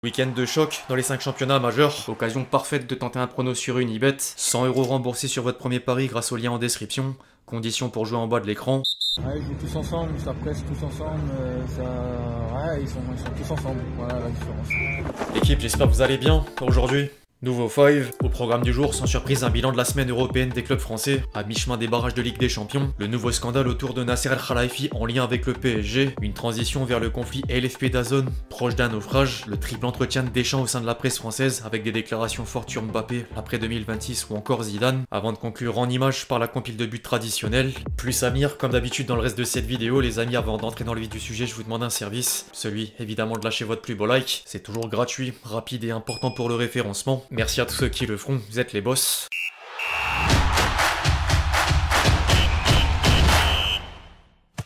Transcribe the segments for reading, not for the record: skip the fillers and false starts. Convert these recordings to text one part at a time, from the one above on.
Week-end de choc dans les 5 championnats majeurs, occasion parfaite de tenter un prono sur Unibet, 100 € remboursés sur votre premier pari grâce au lien en description, conditions pour jouer en bas de l'écran. Ouais, ils jouent tous ensemble, ça presse tous ensemble, ils sont tous ensemble, voilà la différence. L'équipe, j'espère que vous allez bien. Aujourd'hui, nouveau 5. Au programme du jour, sans surprise, un bilan de la semaine européenne des clubs français, à mi-chemin des barrages de Ligue des Champions, le nouveau scandale autour de Nasser El-Khelaifi en lien avec le PSG, une transition vers le conflit LFP Dazone, proche d'un naufrage, le triple entretien de Deschamps au sein de la presse française, avec des déclarations fortes sur Mbappé, l'après 2026 ou encore Zidane, avant de conclure en images par la compile de buts traditionnelle. Plus Amir, comme d'habitude dans le reste de cette vidéo, les amis, avant d'entrer dans le vif du sujet, je vous demande un service, celui évidemment de lâcher votre plus beau like, c'est toujours gratuit, rapide et important pour le référencement. Merci à tous ceux qui le feront, vous êtes les boss.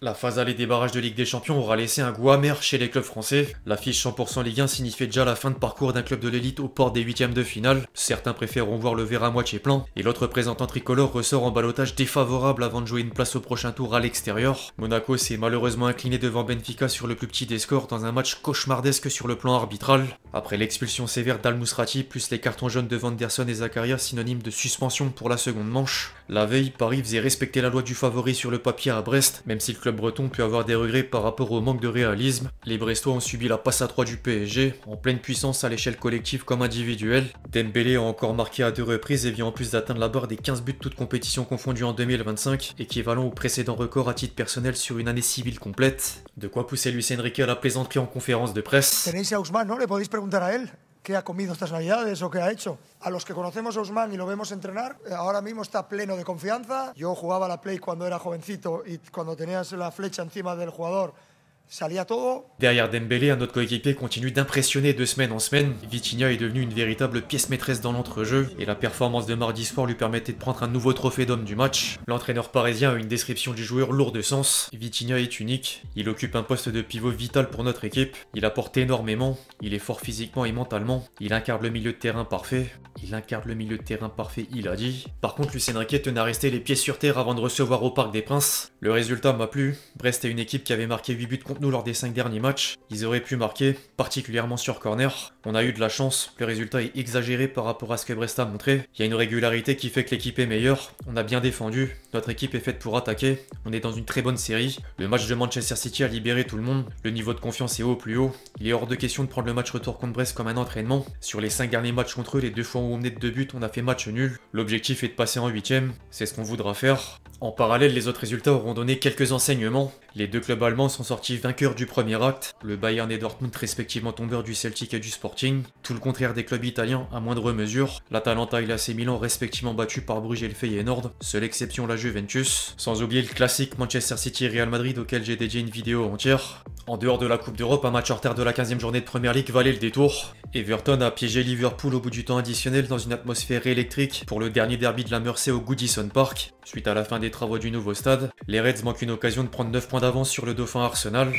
La phase allée des barrages de Ligue des Champions aura laissé un goût amer chez les clubs français. L'affiche 100% Ligue 1 signifiait déjà la fin de parcours d'un club de l'élite aux portes des huitièmes de finale. Certains préféreront voir le verre à moitié plein, et l'autre représentant tricolore ressort en ballottage défavorable avant de jouer une place au prochain tour à l'extérieur. Monaco s'est malheureusement incliné devant Benfica sur le plus petit des scores dans un match cauchemardesque sur le plan arbitral. Après l'expulsion sévère d'Al-Mousrati plus les cartons jaunes de Vanderson et Zakaria, synonyme de suspension pour la seconde manche. La veille, Paris faisait respecter la loi du favori sur le papier à Brest, même si le club breton peut avoir des regrets par rapport au manque de réalisme. Les Brestois ont subi la passe à 3 du PSG, en pleine puissance à l'échelle collective comme individuelle. Dembélé a encore marqué à 2 reprises et vient en plus d'atteindre la barre des 15 buts toutes compétitions confondues en 2025, équivalent au précédent record à titre personnel sur une année civile complète. De quoi pousser Luis Enrique à la plaisanterie en conférence de presse. Tenéis a Ousmane, ¿no? Le podéis preguntar a él qué ha comido estas navidades o qué ha hecho. A los que conocemos a Ousmane y lo vemos entrenar, ahora mismo está pleno de confianza. Yo jugaba a la Play cuando era jovencito y cuando tenías la flecha encima del jugador, salía todo. Derrière Dembélé, un autre coéquipier continue d'impressionner de semaine en semaine. Vitinha est devenu une véritable pièce maîtresse dans l'entrejeu et la performance de mardi soir lui permettait de prendre un nouveau trophée d'homme du match. L'entraîneur parisien a une description du joueur lourde de sens. Vitinha est unique, il occupe un poste de pivot vital pour notre équipe, il apporte énormément, il est fort physiquement et mentalement, il incarne le milieu de terrain parfait. Il a dit. Par contre, Luis Enrique tenait à rester les pieds sur terre avant de recevoir au Parc des Princes. Le résultat m'a plu. Brest est une équipe qui avait marqué 8 buts contre nous lors des 5 derniers matchs. Ils auraient pu marquer, particulièrement sur corner. On a eu de la chance, le résultat est exagéré par rapport à ce que Brest a montré. Il y a une régularité qui fait que l'équipe est meilleure. On a bien défendu, notre équipe est faite pour attaquer. On est dans une très bonne série. Le match de Manchester City a libéré tout le monde. Le niveau de confiance est au plus haut. Il est hors de question de prendre le match retour contre Brest comme un entraînement. Sur les 5 derniers matchs contre eux, les 2 fois où on menait de 2 buts, on a fait match nul. L'objectif est de passer en 8ème, c'est ce qu'on voudra faire. En parallèle, les autres résultats auront donné quelques enseignements. Les 2 clubs allemands sont sortis vainqueurs du premier acte, le Bayern et Dortmund respectivement tombeurs du Celtic et du Sporting, tout le contraire des clubs italiens à moindre mesure, l'Atalanta et l'AC Milan respectivement battus par Bruges et le Feyenoord, seule exception la Juventus, sans oublier le classique Manchester City et Real Madrid auquel j'ai dédié une vidéo entière. En dehors de la Coupe d'Europe, un match en retard de la 15e journée de Premier League valait le détour. Everton a piégé Liverpool au bout du temps additionnel dans une atmosphère électrique pour le dernier derby de la Mersey au Goodison Park. Suite à la fin des travaux du nouveau stade, les Reds manquent une occasion de prendre 9 points d'avance sur le dauphin Arsenal.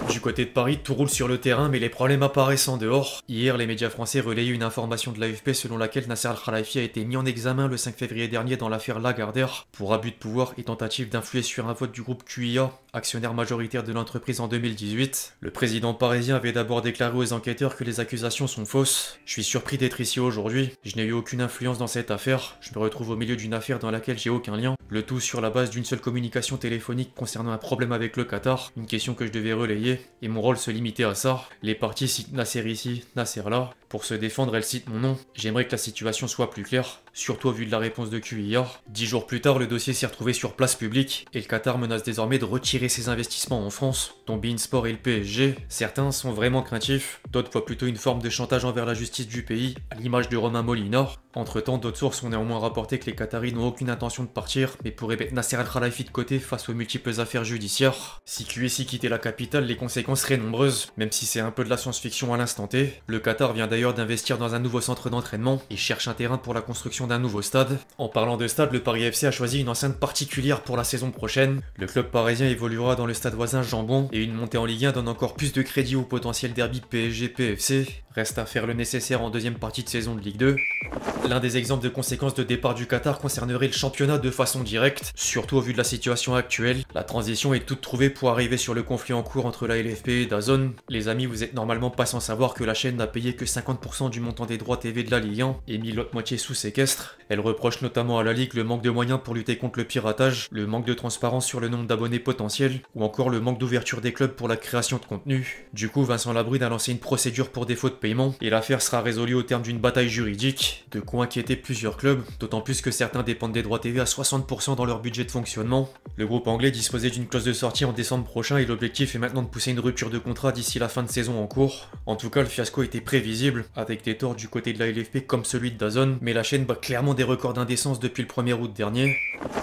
Du côté de Paris, tout roule sur le terrain, mais les problèmes apparaissent en dehors. Hier, les médias français relayaient une information de l'AFP selon laquelle Nasser El-Khelaifi a été mis en examen le 5 février dernier dans l'affaire Lagardère pour abus de pouvoir et tentative d'influer sur un vote du groupe QIA, actionnaire majoritaire de l'entreprise en 2018. Le président parisien avait d'abord déclaré aux enquêteurs que les accusations sont fausses. Je suis surpris d'être ici aujourd'hui. Je n'ai eu aucune influence dans cette affaire. Je me retrouve au milieu d'une affaire dans laquelle j'ai aucun lien. Le tout sur la base d'une seule communication téléphonique concernant un problème avec le Qatar, une question que je devais relayer, et mon rôle se limitait à ça. Les parties citent Nasser ici, Nasser là. Pour se défendre, elle cite mon nom. J'aimerais que la situation soit plus claire, surtout au vu de la réponse de QIA. 10 jours plus tard, le dossier s'est retrouvé sur place publique, et le Qatar menace désormais de retirer ses investissements en France, dont beIN Sport et le PSG. Certains sont vraiment craintifs, d'autres voient plutôt une forme de chantage envers la justice du pays, à l'image de Romain Molina. Entre-temps, d'autres sources ont néanmoins rapporté que les Qataris n'ont aucune intention de partir, mais pourraient mettre Nasser El-Khelaifi de côté face aux multiples affaires judiciaires. Si QSI quittait la capitale, les conséquences seraient nombreuses, même si c'est un peu de la science-fiction à l'instant T. Le Qatar vient d'ailleurs d'investir dans un nouveau centre d'entraînement et cherche un terrain pour la construction d'un nouveau stade. En parlant de stade, le Paris FC a choisi une enceinte particulière pour la saison prochaine. Le club parisien évoluera dans le stade voisin Jambon et une montée en Ligue 1 donne encore plus de crédit au potentiel derby PSG-PFC. Reste à faire le nécessaire en deuxième partie de saison de Ligue 2. L'un des exemples de conséquences de départ du Qatar concernerait le championnat de façon directe, surtout au vu de la situation actuelle. La transition est toute trouvée pour arriver sur le conflit en cours entre la LFP et DAZN. Les amis, vous êtes normalement pas sans savoir que la chaîne n'a payé que 50% du montant des droits TV de la Ligue 1 et mis l'autre moitié sous séquestre. Elle reproche notamment à la Ligue le manque de moyens pour lutter contre le piratage, le manque de transparence sur le nombre d'abonnés potentiels, ou encore le manque d'ouverture des clubs pour la création de contenu. Du coup, Vincent Labrune a lancé une procédure pour défaut de paiement, et l'affaire sera résolue au terme d'une bataille juridique. De quoi inquiéter plusieurs clubs, d'autant plus que certains dépendent des droits TV à 60% dans leur budget de fonctionnement. Le groupe anglais disposait d'une clause de sortie en décembre prochain et l'objectif est maintenant de pousser une rupture de contrat d'ici la fin de saison en cours. En tout cas, le fiasco était prévisible, avec des torts du côté de la LFP comme celui de DAZN, mais la chaîne bat clairement des records d'indécence depuis le 1er août dernier.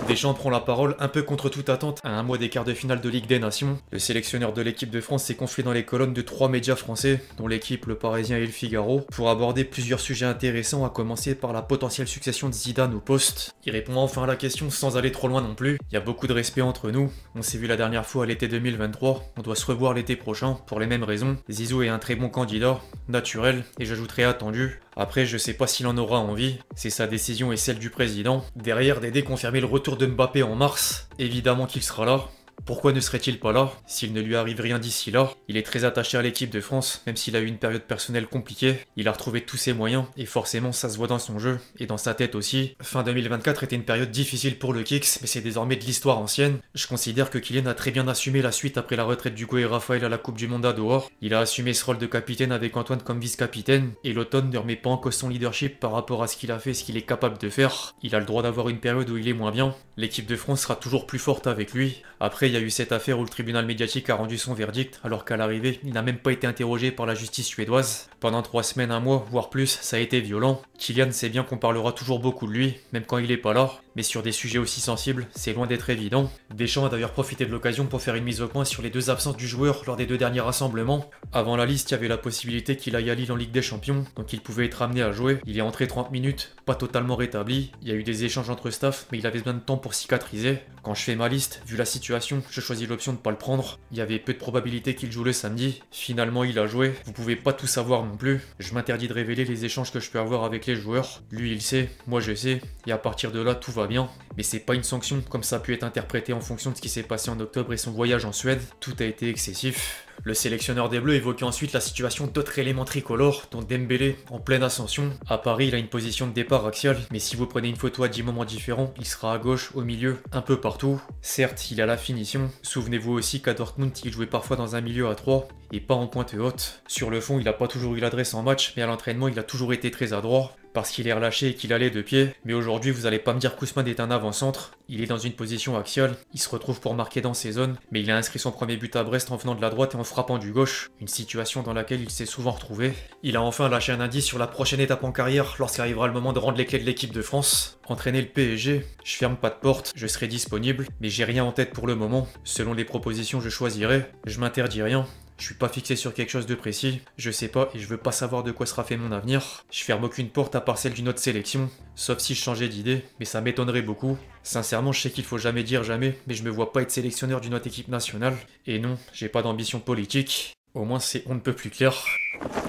Deschamps prend la parole un peu contre toute attente à un mois des quarts de finale de Ligue des Nations. Le sélectionneur de l'équipe de France s'est confié dans les colonnes de 3 médias français, dont l'équipe, Le Parisien et Le Figaro, pour aborder plusieurs sujets intéressants, à commencer par la potentielle succession de Zidane au poste. Il répond enfin à la question sans aller trop loin non plus. Il y a beaucoup de respect entre nous, on s'est vu la dernière fois à l'été 2023, on doit se revoir l'été prochain pour les mêmes raisons. Zizou est un très bon candidat, naturel, et j'ajouterai attendu. Après, je sais pas s'il en aura envie, c'est sa décision et celle du président. Derrière, Dédé confirmait le retour de Mbappé en mars, évidemment qu'il sera là. Pourquoi ne serait-il pas là, s'il ne lui arrive rien d'ici là? Il est très attaché à l'équipe de France, même s'il a eu une période personnelle compliquée. Il a retrouvé tous ses moyens, et forcément ça se voit dans son jeu, et dans sa tête aussi. Fin 2024 était une période difficile pour le Kicks, mais c'est désormais de l'histoire ancienne. Je considère que Kylian a très bien assumé la suite après la retraite d'Hugo et Raphaël à la Coupe du Monde à Doha. Il a assumé ce rôle de capitaine avec Antoine comme vice-capitaine, et l'automne ne remet pas en cause son leadership par rapport à ce qu'il a fait, ce qu'il est capable de faire. Il a le droit d'avoir une période où il est moins bien. L'équipe de France sera toujours plus forte avec lui. Après, il y a eu cette affaire où le tribunal médiatique a rendu son verdict, alors qu'à l'arrivée, il n'a même pas été interrogé par la justice suédoise. Pendant 3 semaines, un mois, voire plus, ça a été violent. Kylian sait bien qu'on parlera toujours beaucoup de lui, même quand il est pas là. Mais sur des sujets aussi sensibles, c'est loin d'être évident. Deschamps a d'ailleurs profité de l'occasion pour faire une mise au point sur les 2 absences du joueur lors des 2 derniers rassemblements. Avant la liste, il y avait la possibilité qu'il aille à Lille en Ligue des Champions, donc il pouvait être amené à jouer. Il est entré 30 minutes, pas totalement rétabli. Il y a eu des échanges entre staff, mais il avait besoin de temps pour cicatriser. Quand je fais ma liste, vu la situation, je choisis l'option de pas le prendre. Il y avait peu de probabilité qu'il joue le samedi. Finalement, il a joué. Vous pouvez pas tout savoir non plus. Je m'interdis de révéler les échanges que je peux avoir avec les joueurs. Lui, il sait, moi je sais, et à partir de là, tout va bien. Mais c'est pas une sanction, comme ça a pu être interprété en fonction de ce qui s'est passé en octobre et son voyage en Suède. Tout a été excessif. Le sélectionneur des Bleus évoquait ensuite la situation d'autres éléments tricolores, dont Dembélé, en pleine ascension. À Paris, il a une position de départ axiale, mais si vous prenez une photo à 10 moments différents, il sera à gauche, au milieu, un peu partout. Certes, il a la finition. Souvenez-vous aussi qu'à Dortmund, il jouait parfois dans un milieu à 3, et pas en pointe haute. Sur le fond, il n'a pas toujours eu l'adresse en match, mais à l'entraînement, il a toujours été très adroit. Parce qu'il est relâché et qu'il allait de pied. Mais aujourd'hui, vous allez pas me dire qu'Ousmane est un avant-centre. Il est dans une position axiale, il se retrouve pour marquer dans ses zones, mais il a inscrit son premier but à Brest en venant de la droite et en frappant du gauche. Une situation dans laquelle il s'est souvent retrouvé. Il a enfin lâché un indice sur la prochaine étape en carrière lorsqu'arrivera le moment de rendre les clés de l'équipe de France. Entraîner le PSG, je ferme pas de porte, je serai disponible, mais j'ai rien en tête pour le moment. Selon les propositions, je choisirai. Je m'interdis rien. Je suis pas fixé sur quelque chose de précis, je sais pas et je veux pas savoir de quoi sera fait mon avenir. Je ferme aucune porte à part celle d'une autre sélection, sauf si je changeais d'idée, mais ça m'étonnerait beaucoup. Sincèrement, je sais qu'il faut jamais dire jamais, mais je me vois pas être sélectionneur d'une autre équipe nationale. Et non, j'ai pas d'ambition politique. Au moins c'est on ne peut plus clair.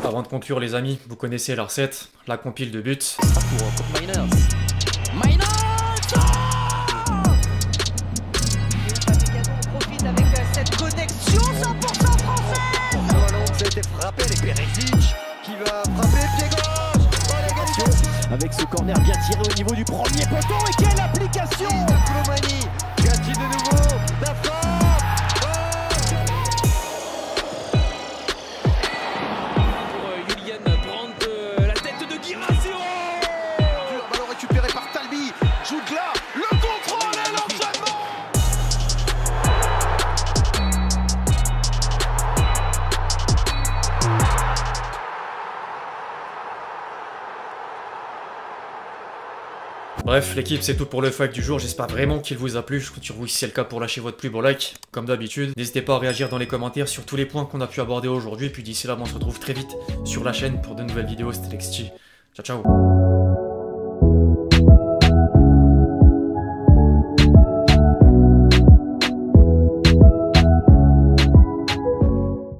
Avant de conclure les amis, vous connaissez la recette, la compile de buts. Frappé avec Perisic qui va frapper pied gauche. Avec ce corner bien tiré au niveau du premier poteau et quelle application de Colomani qui attire de nouveau la frappe. Pour Julian Brandt, la tête de Guirassy. Le ballon récupéré par Talbi. Jougla, le contrôle et l'enchaînement. Bref, l'équipe, c'est tout pour le fact du jour. J'espère vraiment qu'il vous a plu. Je compte sur vous si c'est le cas pour lâcher votre plus beau like, comme d'habitude. N'hésitez pas à réagir dans les commentaires sur tous les points qu'on a pu aborder aujourd'hui. Puis d'ici là, on se retrouve très vite sur la chaîne pour de nouvelles vidéos. C'était Lexti. Ciao, ciao.